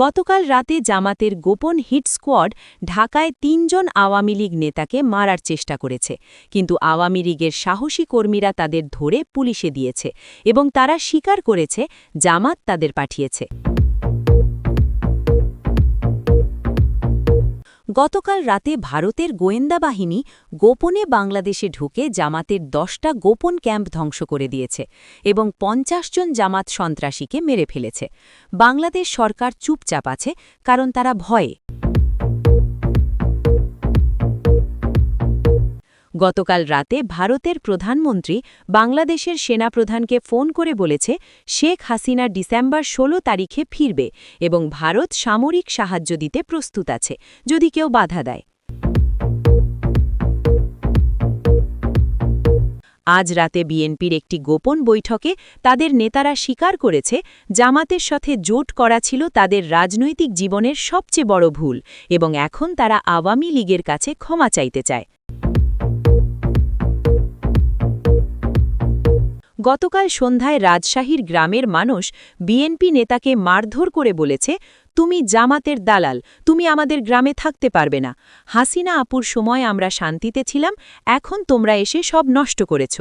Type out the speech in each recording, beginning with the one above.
গতকাল রাতে জামাতের গোপন হিট স্কোয়াড ঢাকায় ৩ জন আওয়ামী লীগ নেতাকে মারার চেষ্টা করেছে, কিন্তু আওয়ামী লীগের সাহসী কর্মীরা তাদের ধরে পুলিশে দিয়েছে এবং তারা স্বীকার করেছে জামাত তাদের পাঠিয়েছে। গতকাল রাতে ভারতের গোয়েন্দা বাহিনী গোপনে বাংলাদেশে ঢুকে জামাতের 10টা গোপন ক্যাম্প ধ্বংস করে দিয়েছে এবং 50 জন জামাত সন্ত্রাসীকে মেরে ফেলেছে। বাংলাদেশ সরকার চুপচাপ আছে, কারণ তারা ভয়ে। গতকাল রাতে ভারতের প্রধানমন্ত্রী বাংলাদেশের সেনাপ্রধানকে ফোন করে বলেছে শেখ হাসিনা ডিসেম্বর 16 তারিখে ফিরবে এবং ভারত সামরিক সাহায্য দিতে প্রস্তুত আছে যদি কেউ বাধা দেয়। আজ রাতে বিএনপির একটি গোপন বৈঠকে তাদের নেতারা স্বীকার করেছে জামাতের সাথে জোট করা ছিল তাদের রাজনৈতিক জীবনের সবচেয়ে বড় ভুল এবং এখন তারা আওয়ামী লীগের কাছে ক্ষমা চাইতে চায়। গতকাল সন্ধ্যায় রাজশাহীর গ্রামের মানুষ বিএনপি নেতাকে মারধর করে বলেছে, তুমি জামাতের দালাল, তুমি আমাদের গ্রামে থাকতে পারবে না। হাসিনা আপুর সময় আমরা শান্তিতে ছিলাম, এখন তোমরা এসে সব নষ্ট করেছ।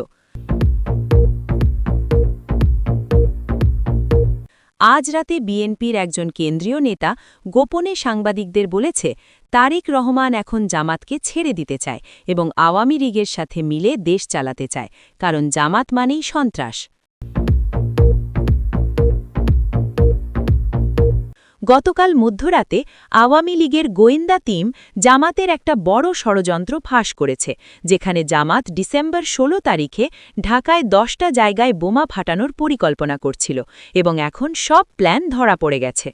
আজ রাতে বিএনপির একজন কেন্দ্রীয় নেতা গোপনে সাংবাদিকদের বলেছে তারেক রহমান এখন জামাতকে ছেড়ে দিতে চায় এবং আওয়ামী লীগের সাথে মিলে দেশ চালাতে চায়, কারণ জামাত মানেই সন্ত্রাস। গতকাল মধ্যরাতে আওয়ামী লীগের গোয়েন্দা টিম জামাতের একটা বড় ষড়যন্ত্র ফাঁস করেছে, যেখানে জামাত ডিসেম্বর 16 তারিখে ঢাকায় 10টা জায়গায় বোমা ফাটানোর পরিকল্পনা করছিল এবং এখন সব প্ল্যান ধরা পড়ে গেছে।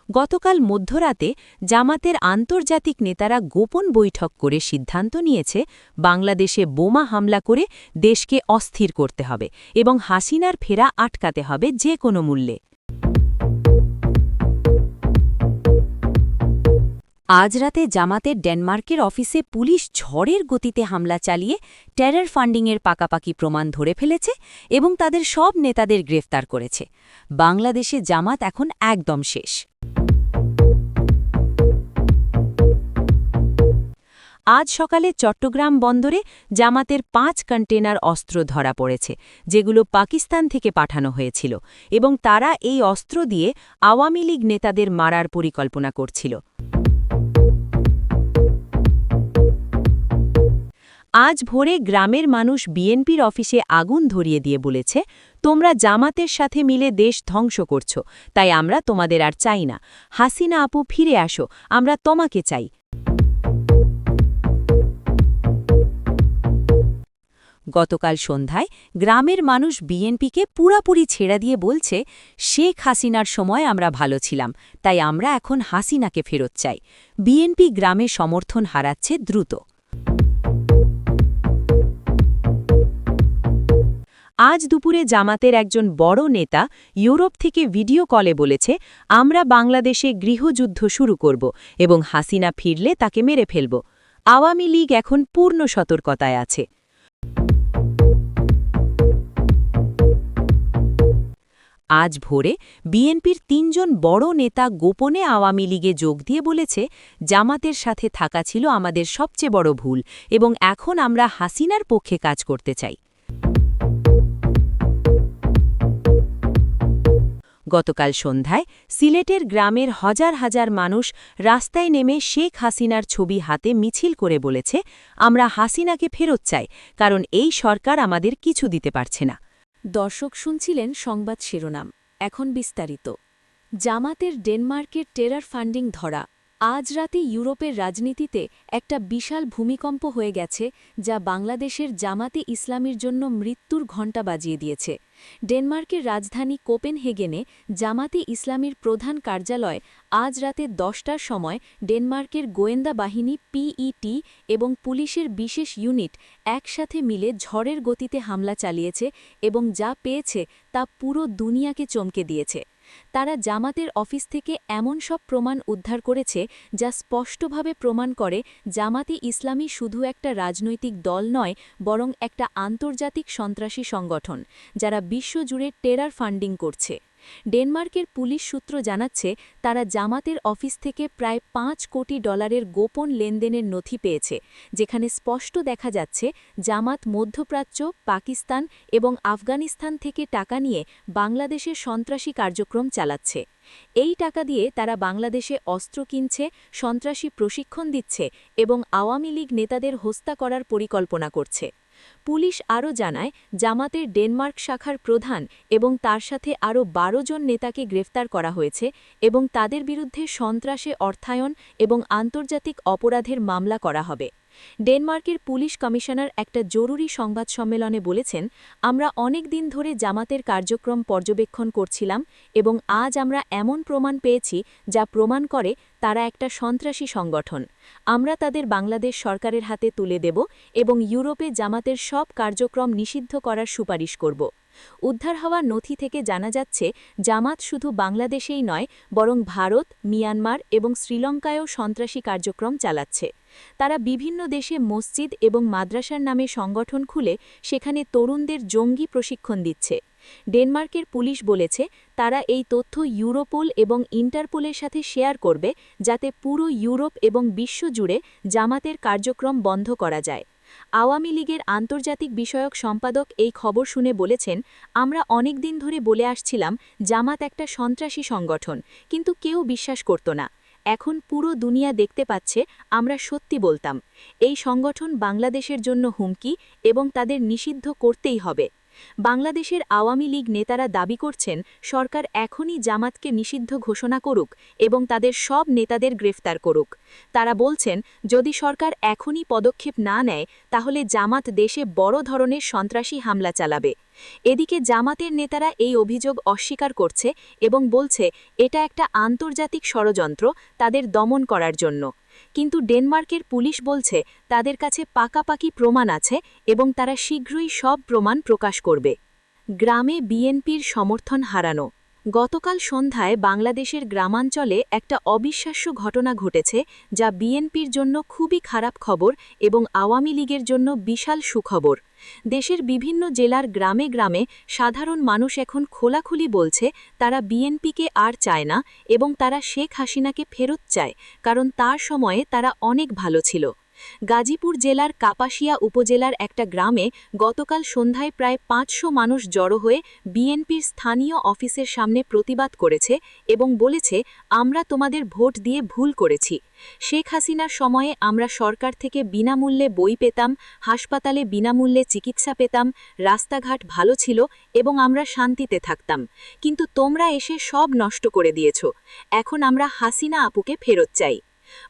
গতকাল মধ্যরাতে জামাতের আন্তর্জাতিক নেতারা গোপন বৈঠক করে সিদ্ধান্ত নিয়েছে বাংলাদেশে বোমা হামলা করে দেশকে অস্থির করতে হবে এবং হাসিনার ফেরা আটকাতে হবে যে কোনো মূল্যে। আজ রাতে জামাতের ডেনমার্কের অফিসে পুলিশ ঝড়ের গতিতে হামলা চালিয়ে টেরর ফান্ডিংয়ের পাকাপাকি প্রমাণ ধরে ফেলেছে এবং তাদের সব নেতাদের গ্রেফতার করেছে। বাংলাদেশে জামাত এখন একদম শেষ। আজ সকালে চট্টগ্রাম বন্দরে জামাতের 5 কন্টেনার অস্ত্র ধরা পড়েছে, যেগুলো পাকিস্তান থেকে পাঠানো হয়েছিল এবং তারা এই অস্ত্র দিয়ে আওয়ামী লীগ নেতাদের মারার পরিকল্পনা করছিল। আজ ভোরে গ্রামের মানুষ বিএনপির অফিসে আগুন ধরিয়ে দিয়ে বলেছে, তোমরা জামাতের সাথে মিলে দেশ ধ্বংস করছো, তাই আমরা তোমাদের আর চাই না। হাসিনা আপু ফিরে আসো, আমরা তোমাকে চাই। গতকাল সন্ধ্যায় গ্রামের মানুষ বিএনপিকে পুরাপুরি ছেড়ে দিয়ে বলছে, শেখ হাসিনার সময় আমরা ভালো ছিলাম, তাই আমরা এখন হাসিনাকে ফেরত চাই। বিএনপি গ্রামে সমর্থন হারাচ্ছে দ্রুত। আজ দুপুরে জামাতের একজন বড় নেতা ইউরোপ থেকে ভিডিও কলে বলেছে, আমরা বাংলাদেশে গৃহযুদ্ধ শুরু করব এবং হাসিনা ফিরলে তাকে মেরে ফেলব। আওয়ামী লীগ এখন পূর্ণ সতর্কতায় আছে। আজ ভোরে বিএনপির 3 জন বড় নেতা গোপনে আওয়ামী লীগে যোগ দিয়ে বলেছে, জামাতের সাথে থাকা ছিল আমাদের সবচেয়ে বড় ভুল এবং এখন আমরা হাসিনার পক্ষে কাজ করতে চাই। গতকাল সন্ধ্যায় সিলেটের গ্রামের হাজার হাজার মানুষ রাস্তায় নেমে শেখ হাসিনার ছবি হাতে মিছিল করে বলেছে, আমরা হাসিনাকে ফেরত চাই, কারণ এই সরকার আমাদের কিছু দিতে পারছে না। দর্শক শুনছিলেন সংবাদ শিরোনাম, এখন বিস্তারিত। জামাতের ডেনমার্কের টেরর ফান্ডিং ধরা। আজ রাতে ইউরোপের রাজনীতিতে একটা বিশাল ভূমিকম্প হয়ে গেছে, যা বাংলাদেশের জামাতে ইসলামীর জন্য মৃত্যুর ঘণ্টা বাজিয়ে দিয়েছে। ডেনমার্কের রাজধানী কোপেনহেগেনে জামাতে ইসলামীর প্রধান কার্যালয় আজ রাতে 10টার সময় ডেনমার্কের গোয়েন্দা বাহিনী পিইটি এবং পুলিশের বিশেষ ইউনিট একসাথে মিলে ঝড়ের গতিতে হামলা চালিয়েছে এবং যা পেয়েছে তা পুরো দুনিয়াকে চমকে দিয়েছে। তারা জামাতের অফিস থেকে এমন সব প্রমাণ উদ্ধার করেছে যা স্পষ্টভাবে প্রমাণ করে জামাতি ইসলামী শুধু একটা রাজনৈতিক দল নয়, বরং একটা আন্তর্জাতিক সন্ত্রাসী সংগঠন যারা বিশ্বজুড়ে টেরার ফান্ডিং করছে। ডেনমার্কের পুলিশ সূত্র জানাচ্ছে, তারা জামাতের অফিস থেকে প্রায় $5 কোটি গোপন লেনদেনের নথি পেয়েছে, যেখানে স্পষ্ট দেখা যাচ্ছে জামাত মধ্যপ্রাচ্য, পাকিস্তান এবং আফগানিস্তান থেকে টাকা নিয়ে বাংলাদেশে সন্ত্রাসী কার্যক্রম চালাচ্ছে। এই টাকা দিয়ে তারা বাংলাদেশে অস্ত্র কিনছে, সন্ত্রাসী প্রশিক্ষণ দিচ্ছে এবং আওয়ামী লীগ নেতাদের হত্যা করার পরিকল্পনা করছে। পুলিশ আরও জানায়, জামাতের ডেনমার্ক শাখার প্রধান এবং তার সাথে আরও 12 জন নেতাকে গ্রেফতার করা হয়েছে এবং তাদের বিরুদ্ধে সন্ত্রাসে অর্থায়ন এবং আন্তর্জাতিক অপরাধের মামলা করা হবে। ডেনমার্কের পুলিশ কমিশনার একটা জরুরি সংবাদ সম্মেলনে বলেছেন, আমরা অনেক দিন ধরে জামাতের কার্যক্রম পর্যবেক্ষণ করছিলাম এবং আজ আমরা এমন প্রমাণ পেয়েছি যা প্রমাণ করে তারা একটা সন্ত্রাসী সংগঠন। আমরা তাদের বাংলাদেশ সরকারের হাতে তুলে দেব এবং ইউরোপে জামাতের সব কার্যক্রম নিষিদ্ধ করার সুপারিশ করব। উদ্ধার হওয়া নথি থেকে জানা যাচ্ছে, জামাত শুধু বাংলাদেশেই নয়, বরং ভারত, মিয়ানমার এবং শ্রীলঙ্কায়ও সন্ত্রাসী কার্যক্রম চালাচ্ছে। তারা বিভিন্ন দেশে মসজিদ এবং মাদ্রাসার নামে সংগঠন খুলে সেখানে তরুণদের জঙ্গি প্রশিক্ষণ দিচ্ছে। ডেনমার্কের পুলিশ বলেছে, তারা এই তথ্য ইউরোপোল এবং ইন্টারপোলের সাথে শেয়ার করবে, যাতে পুরো ইউরোপ এবং বিশ্বজুড়ে জামাতের কার্যক্রম বন্ধ করা যায়। আওয়ামী লীগের আন্তর্জাতিক বিষয়ক সম্পাদক এই খবর শুনে বলেছেন, আমরা অনেক দিন ধরে বলে আসছিলাম জামাত একটা সন্ত্রাসী সংগঠন, কিন্তু কেউ বিশ্বাস করত না। এখন পুরো দুনিয়া দেখতে পাচ্ছে আমরা সত্যি বলতাম। এই সংগঠন বাংলাদেশের জন্য হুমকি এবং তাদের নিষিদ্ধ করতেই হবে। বাংলাদেশের আওয়ামী লীগ নেতারা দাবি করছেন, সরকার এখনই জামাতকে নিষিদ্ধ ঘোষণা করুক এবং তাদের সব নেতাদের গ্রেফতার করুক। তারা বলছেন, যদি সরকার এখনই পদক্ষেপ না নেয় তাহলে জামাত দেশে বড় ধরনের সন্ত্রাসী হামলা চালাবে। এদিকে জামাতের নেতারা এই অভিযোগ অস্বীকার করছে এবং বলছে এটা একটা আন্তর্জাতিক ষড়যন্ত্র তাদের দমন করার জন্য। কিন্তু ডেনমার্কের পুলিশ বলছে তাদের কাছে পাকাপাকি প্রমাণ আছে এবং তারা শীঘ্রই সব প্রমাণ প্রকাশ করবে। গ্রামে বিএনপির সমর্থন হারানো। গতকাল সন্ধ্যায় বাংলাদেশের গ্রামাঞ্চলে একটা অবিশ্বাস্য ঘটনা ঘটেছে, যা বিএনপির জন্য খুবই খারাপ খবর এবং আওয়ামী লীগের জন্য বিশাল সুখবর। দেশের বিভিন্ন জেলার গ্রামে গ্রামে সাধারণ মানুষ এখন খোলাখুলি বলছে তারা বিএনপিকে আর চায় না এবং তারা শেখ হাসিনাকে ফেরত চায়, কারণ তার সময়ে তারা অনেক ভালো ছিল। গাজীপুর জেলার কাপাসিয়া উপজেলার একটা গ্রামে গতকাল সন্ধ্যায় প্রায় 500 মানুষ জড়ো হয়ে বিএনপির স্থানীয় অফিসের সামনে প্রতিবাদ করেছে এবং বলেছে, আমরা তোমাদের ভোট দিয়ে ভুল করেছি। শেখ হাসিনার সময়ে আমরা সরকার থেকে বিনামূল্যে বই পেতাম, হাসপাতালে বিনামূল্যে চিকিৎসা পেতাম, রাস্তাঘাট ভালো ছিল এবং আমরা শান্তিতে থাকতাম, কিন্তু তোমরা এসে সব নষ্ট করে দিয়েছ। এখন আমরা হাসিনা আপুকে ফেরত চাই।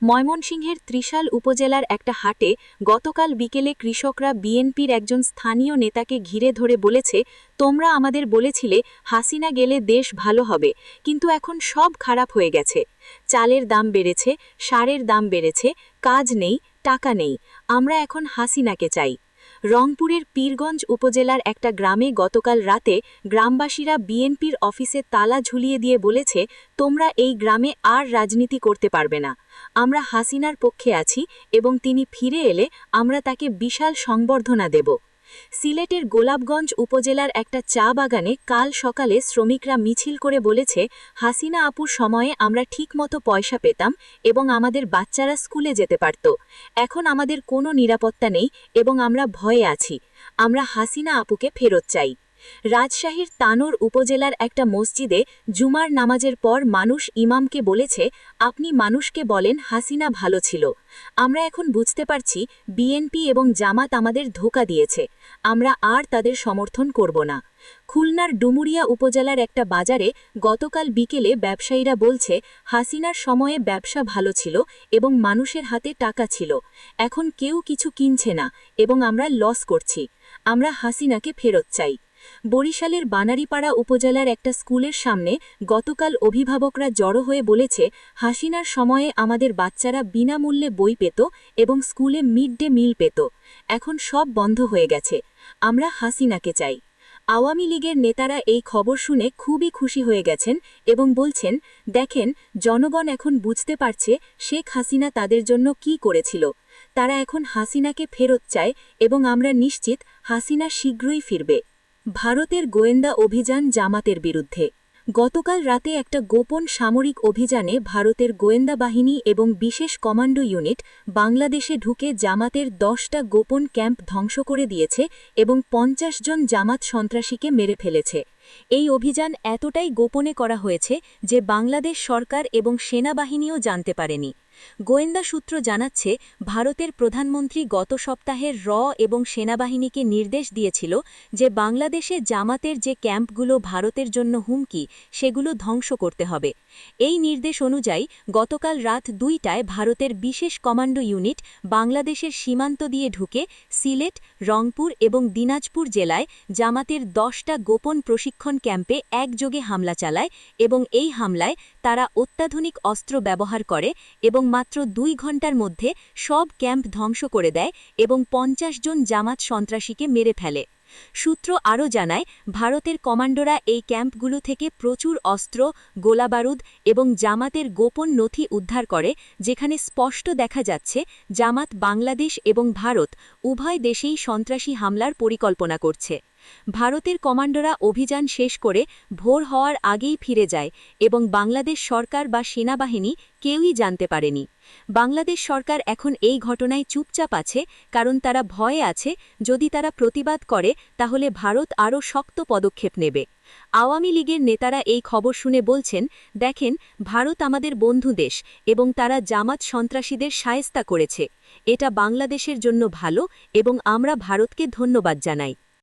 ময়মনসিংহের ত্রিশাল উপজেলার একটা হাটে গতকাল বিকেলে কৃষকরা বিএনপির একজন স্থানীয় নেতাকে ঘিরে ধরে বলেছে, তোমরা আমাদের বলেছিলে হাসিনা গেলে দেশ ভালো হবে, কিন্তু এখন সব খারাপ হয়ে গেছে। চালের দাম বেড়েছে, সারের দাম বেড়েছে, কাজ নেই, টাকা নেই, আমরা এখন হাসিনাকে চাই। রংপুরের পীরগঞ্জ উপজেলার একটা গ্রামে গতকাল রাতে গ্রামবাসীরা বিএনপির অফিসে তালা ঝুলিয়ে দিয়ে বলেছে, তোমরা এই গ্রামে আর রাজনীতি করতে পারবে না। আমরা হাসিনার পক্ষে আছি এবং তিনি ফিরে এলে আমরা তাকে বিশাল সংবর্ধনা দেব। সিলেটের গোলাপগঞ্জ উপজেলার একটা চা বাগানে কাল সকালে শ্রমিকরা মিছিল করে বলেছে, হাসিনা আপুর সময়ে আমরা ঠিকমতো পয়সা পেতাম এবং আমাদের বাচ্চারা স্কুলে যেতে পারত। এখন আমাদের কোনো নিরাপত্তা নেই এবং আমরা ভয়ে আছি। আমরা হাসিনা আপুকে ফেরত চাই। রাজশাহীর তানোর উপজেলার একটা মসজিদে জুমার নামাজের পর মানুষ ইমামকে বলেছে, আপনি মানুষকে বলেন হাসিনা ভালো ছিল। আমরা এখন বুঝতে পারছি বিএনপি এবং জামাত আমাদের ধোঁকা দিয়েছে। আমরা আর তাদের সমর্থন করব না। খুলনার ডুমুরিয়া উপজেলার একটা বাজারে গতকাল বিকেলে ব্যবসায়ীরা বলছে, হাসিনার সময়ে ব্যবসা ভালো ছিল এবং মানুষের হাতে টাকা ছিল। এখন কেউ কিছু কিনছে না এবং আমরা লস করছি। আমরা হাসিনাকে ফেরত চাই। বরিশালের বানারীপাড়া উপজেলার একটা স্কুলের সামনে গতকাল অভিভাবকরা জড়ো হয়ে বলেছে, হাসিনার সময়ে আমাদের বাচ্চারা বিনামূল্যে বই পেত এবং স্কুলে মিড ডে মিল পেত। এখন সব বন্ধ হয়ে গেছে। আমরা হাসিনাকে চাই। আওয়ামী লীগের নেতারা এই খবর শুনে খুবই খুশি হয়ে গেছেন এবং বলছেন, দেখেন, জনগণ এখন বুঝতে পারছে শেখ হাসিনা তাদের জন্য কি করেছিল। তারা এখন হাসিনাকে ফেরত চায় এবং আমরা নিশ্চিত হাসিনা শীঘ্রই ফিরবে। ভারতের গোয়েন্দা অভিযান জামাতের বিরুদ্ধে। গতকাল রাতে একটা গোপন সামরিক অভিযানে ভারতের গোয়েন্দা বাহিনী এবং বিশেষ কমান্ডো ইউনিট বাংলাদেশে ঢুকে জামাতের 10টা গোপন ক্যাম্প ধ্বংস করে দিয়েছে এবং 50 জন জামাত সন্ত্রাসীকে মেরে ফেলেছে। এই অভিযান এতটাই গোপনে করা হয়েছে যে বাংলাদেশ সরকার এবং সেনাবাহিনীও জানতে পারেনি। গোয়েন্দা সূত্র জানাচ্ছে, ভারতের প্রধানমন্ত্রী গত সপ্তাহের এবং সেনাবাহিনীকে নির্দেশ দিয়েছিল যে বাংলাদেশে জামাতের যে ক্যাম্পগুলো ভারতের জন্য হুমকি সেগুলো ধ্বংস করতে হবে। এই নির্দেশ অনুযায়ী গতকাল রাত 2টায় ভারতের বিশেষ কমান্ডো ইউনিট বাংলাদেশের সীমান্ত দিয়ে ঢুকে সিলেট, রংপুর এবং দিনাজপুর জেলায় জামাতের 10টা গোপন প্রশিক্ষণ ক্যাম্পে একযোগে হামলা চালায় এবং এই হামলায় তারা অত্যাধুনিক অস্ত্র ব্যবহার করে এবং মাত্র 2 ঘণ্টার মধ্যে সব ক্যাম্প ধ্বংস করে দেয় এবং 50 জন জামাত সন্ত্রাসীকে মেরে ফেলে। সূত্র আরও জানায়, ভারতের কমান্ডোরা এই ক্যাম্পগুলো থেকে প্রচুর অস্ত্র, গোলাবারুদ এবং জামাতের গোপন নথি উদ্ধার করে, যেখানে স্পষ্ট দেখা যাচ্ছে জামাত বাংলাদেশ এবং ভারত উভয় দেশেই সন্ত্রাসী হামলার পরিকল্পনা করছে। ভারতের কমান্ডোরা অভিযান শেষ করে ভোর হওয়ার আগেই ফিরে যায় এবং বাংলাদেশ সরকার বা সেনাবাহিনী কেউই জানতে পারেনি। বাংলাদেশ সরকার এখন এই ঘটনায় চুপচাপ আছে, কারণ তারা ভয়ে আছে যদি তারা প্রতিবাদ করে তাহলে ভারত আরও শক্ত পদক্ষেপ নেবে। আওয়ামী লীগের নেতারা এই খবর শুনে বলছেন, দেখেন, ভারত আমাদের বন্ধু দেশ এবং তারা জামাত সন্ত্রাসীদের শায়েস্তা করেছে। এটা বাংলাদেশের জন্য ভালো এবং আমরা ভারতকে ধন্যবাদ জানাই।